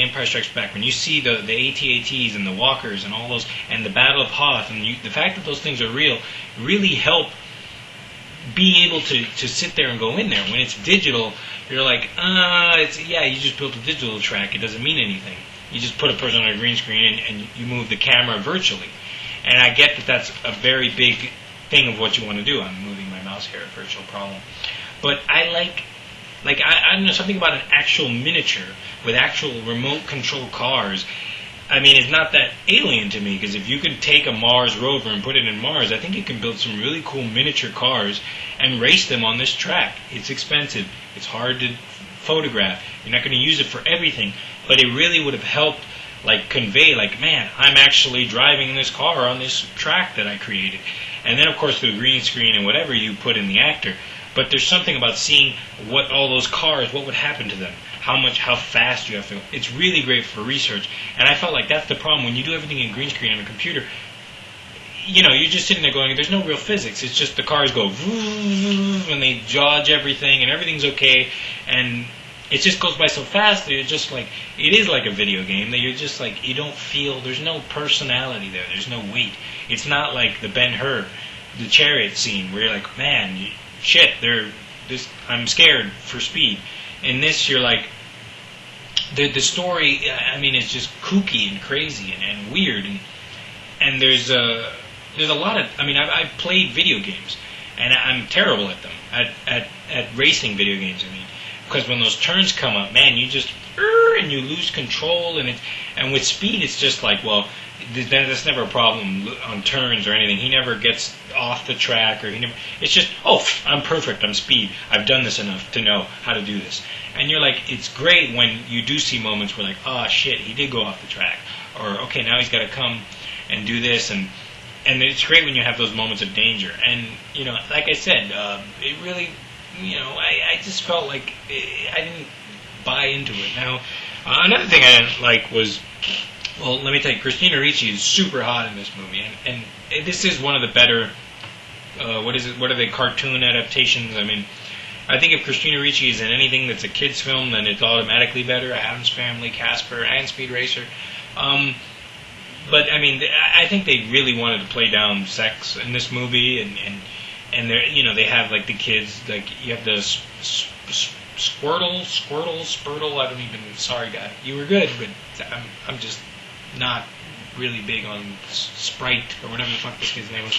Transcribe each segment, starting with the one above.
The Empire Strikes Back, when you see the AT-ATs and the walkers and all those, and the Battle of Hoth, and the fact that those things are real, really help being able to sit there and go in there. When it's digital, you're like, you just built a digital track. It doesn't mean anything. You just put a person on a green screen and you move the camera virtually. And I get that that's a very big thing of what you want to do. I'm moving my mouse here, a virtual problem. But I like I don't know, something about an actual miniature with actual remote control cars. I mean, it's not that alien to me, because if you could take a Mars rover and put it in Mars, I think you can build some really cool miniature cars and race them on this track. It's expensive. It's hard to photograph. You're not going to use it for everything, but it really would have helped convey, man, I'm actually driving this car on this track that I created. And then, of course, the green screen and whatever you put in the actor. But there's something about seeing what all those cars, what would happen to them, how fast you have to go. It's really great for research. And I felt like that's the problem. When you do everything in green screen on a computer, you're just sitting there going, there's no real physics. It's just the cars go and they dodge everything and everything's okay. And it just goes by so fast that you're just it is like a video game that you're just you don't feel, there's no personality there. There's no weight. It's not like the Ben-Hur, the chariot scene where you're like, man, shit, I'm scared for speed. In this, you're the story, I mean, it's just kooky and crazy and weird. And there's a lot of, I mean, I've played video games, and I'm terrible at them, at racing video games, I mean. Because when those turns come up, man, you just, and you lose control, and with speed, it's just that's never a problem on turns or anything. He never gets off the track, it's just, I'm perfect, I'm speed. I've done this enough to know how to do this. And you're it's great when you do see moments where shit, he did go off the track. Or, okay, now he's got to come and do this. And it's great when you have those moments of danger. And, like I said, it really, I just felt like I didn't buy into it. Now, another thing I didn't like was, well, let me tell you, Christina Ricci is super hot in this movie, and this is one of the better, what are they, cartoon adaptations? I mean, I think if Christina Ricci is in anything that's a kid's film, then it's automatically better. Addams Family, Casper, and Speed Racer. But, I mean, I think they really wanted to play down sex in this movie, and they're, they have, the kids, you have the Squirtle, I don't even, sorry, guy, you were good, but I'm just not really big on Sprite, or whatever the fuck this kid's name was.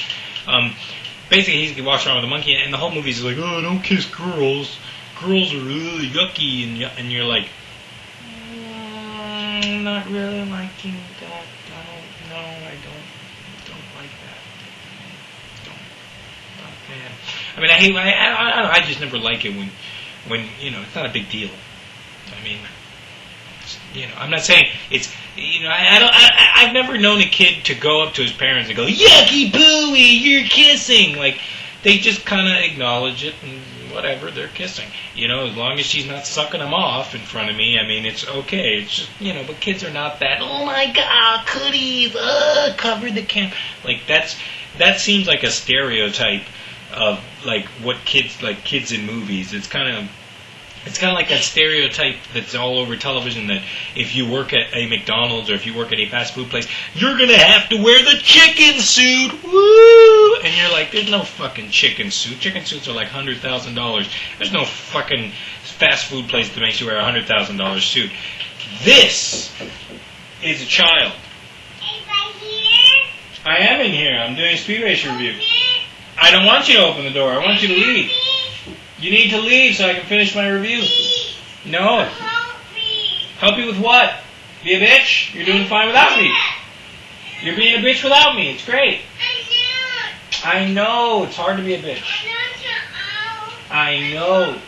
Basically, he walks around with a monkey, and the whole movie's don't kiss girls. Girls are really yucky, and you're not really liking that. I don't like that. Man. I mean, I just never like it when it's not a big deal. I mean, I'm not saying it's, I've never known a kid to go up to his parents and go, yucky pooey, you're kissing. They just kind of acknowledge it and whatever, they're kissing. As long as she's not sucking them off in front of me, I mean, it's okay. It's just, but kids are not that, oh my God, cooties, cover the cam. That seems like a stereotype of, what kids in movies. It's kind of like that stereotype that's all over television that if you work at a McDonald's or if you work at a fast food place, you're going to have to wear the chicken suit. Woo! And you're like, there's no fucking chicken suit. Chicken suits are $100,000. There's no fucking fast food place that makes you wear a $100,000 suit. This is a child. Is I here? I am in here. I'm doing a Speed Racer review. I don't want you to open the door. I want you to leave. You need to leave so I can finish my review. No. Help me. Help you with what? Be a bitch? You're doing fine without me. You're being a bitch without me. It's great. I know. It's hard to be a bitch. I know.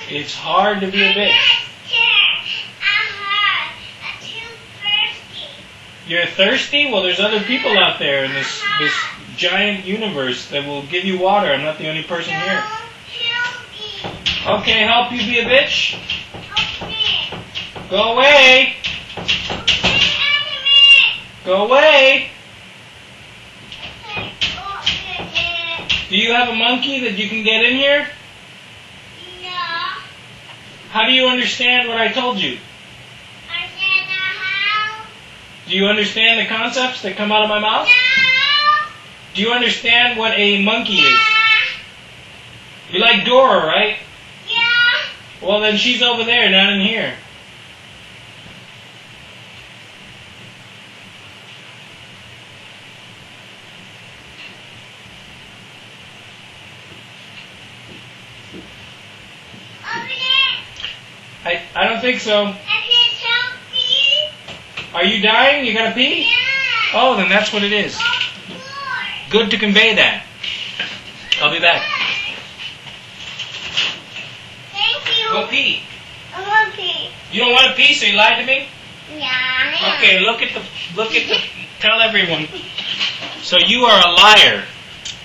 It's hard to be a bitch. You're thirsty? Well, there's other people out there in this giant universe that will give you water. I'm not the only person here. Okay, help you be a bitch? Go away. Go away. Do you have a monkey that you can get in here? No. How do you understand what I told you? I Do you understand the concepts that come out of my mouth? Do you understand what a monkey is? You like Dora, right? Yeah. Well, then she's over there, not in here. Over there. I don't think so. I can help me. Are you dying? You gotta pee? Yeah. Oh, then that's what it is. Good to convey that. I'll be back. Thank you. Go pee. I'm okay. You don't want to pee, so you lied to me? Yeah. Okay, tell everyone. So you are a liar.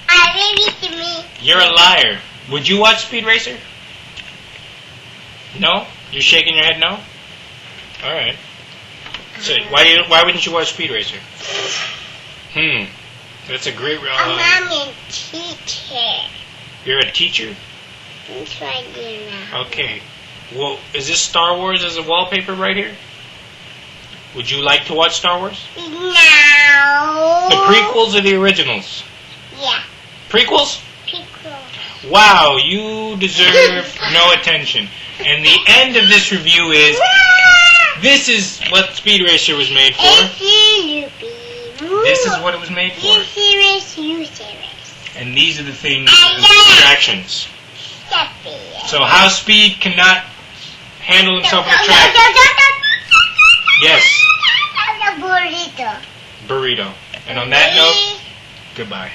I read it to me. You're a liar. Would you watch Speed Racer? No? You're shaking your head no? Alright. So why wouldn't you watch Speed Racer? That's a great I'm a teacher. You're a teacher? That's right now. Okay. Well, is this Star Wars as a wallpaper right here? Would you like to watch Star Wars? No. The prequels or the originals? Yeah. Prequels? Pickle. Wow, you deserve no attention. And the end of this review is, this is what Speed Racer was made for. This is what it was made for. And these are the things, the distractions. So how Speed cannot handle himself on the track. Yes, Burrito. burrito. And on that note, goodbye.